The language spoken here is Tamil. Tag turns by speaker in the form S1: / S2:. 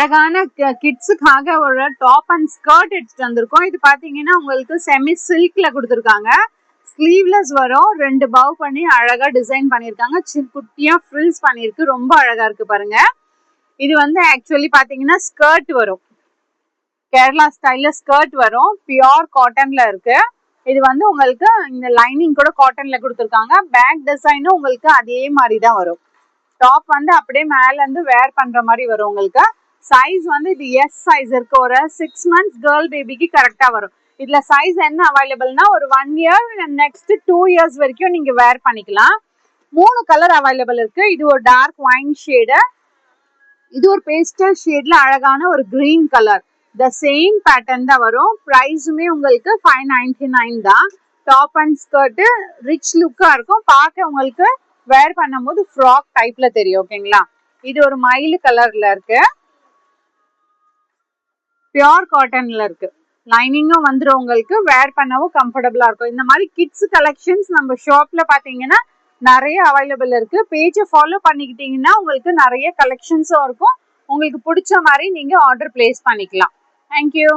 S1: அழகான கிட்ஸுக்காக ஒரு டாப் அண்ட் ஸ்கர்ட் எடுத்துட்டு வந்திருக்கோம். இது பாத்தீங்கன்னா உங்களுக்கு செமி சில்க்ல கொடுத்துருக்காங்க. ஸ்லீவ்லெஸ் வரும். 2 பவ் பண்ணி அழகா டிசைன் பண்ணிருக்காங்க. குட்டியா ஃப்ரில்ஸ் பண்ணிருக்கு. ரொம்ப அழகா இருக்கு பாருங்க. இது வந்து ஆக்சுவலி பாத்தீங்கன்னா ஸ்கர்ட் வரும். கேரளா ஸ்டைல்ல ஸ்கர்ட் வரும். பியோர் காட்டன்ல இருக்கு. இது வந்து உங்களுக்கு இந்த லைனிங் கூட காட்டன்ல கொடுத்துருக்காங்க. பேக் டிசைனும் உங்களுக்கு அதே மாதிரி தான் வரும். டாப் வந்து அப்படியே மேல இருந்து வேர் பண்ற மாதிரி வரும். உங்களுக்கு சைஸ் வந்து இது எஸ் சைஸ் இருக்கு. ஒரு 6 months கேர்ள் பேபிக்கு கரெக்டா வரும். இதுல சைஸ் என்ன அவைலபிள்னா ஒரு 1 year நெக்ஸ்ட் 2 years வரைக்கும் நீங்க வேர் பண்ணிக்கலாம். 3 கலர் அவைலபிள் இருக்கு. இது ஒரு டார்க் ஒயின் ஷேடு, இது ஒரு பேஸ்டல் ஷேட்ல அழகான ஒரு green colour. The same pattern தான் வரும். பிரைஸுமே உங்களுக்கு 599 தான். டாப் அண்ட் ஸ்கர்ட் ரிச் லுக்கா இருக்கும். பார்க்க உங்களுக்கு வேர் பண்ணும்போது ஃப்ராக் டைப்ல தெரியும். ஓகேங்களா. இது ஒரு மயில் கலர்ல இருக்கு. பியோர் காட்டன்ல இருக்கு. லைனிங்கும் வந்துடும். உங்களுக்கு வேர் பண்ணவும் கம்ஃபர்டபுளா இருக்கும். இந்த மாதிரி கிட்ஸ் கலெக்ஷன்ஸ் நம்ம ஷாப்ல பாத்தீங்கன்னா நிறைய அவைலபிள் இருக்கு. பேஜை ஃபாலோ பண்ணிக்கிட்டீங்கன்னா உங்களுக்கு நிறைய கலெக்ஷன்ஸும் இருக்கும். உங்களுக்கு பிடிச்ச மாதிரி நீங்க ஆர்டர் பிளேஸ் பண்ணிக்கலாம். தேங்க்யூ.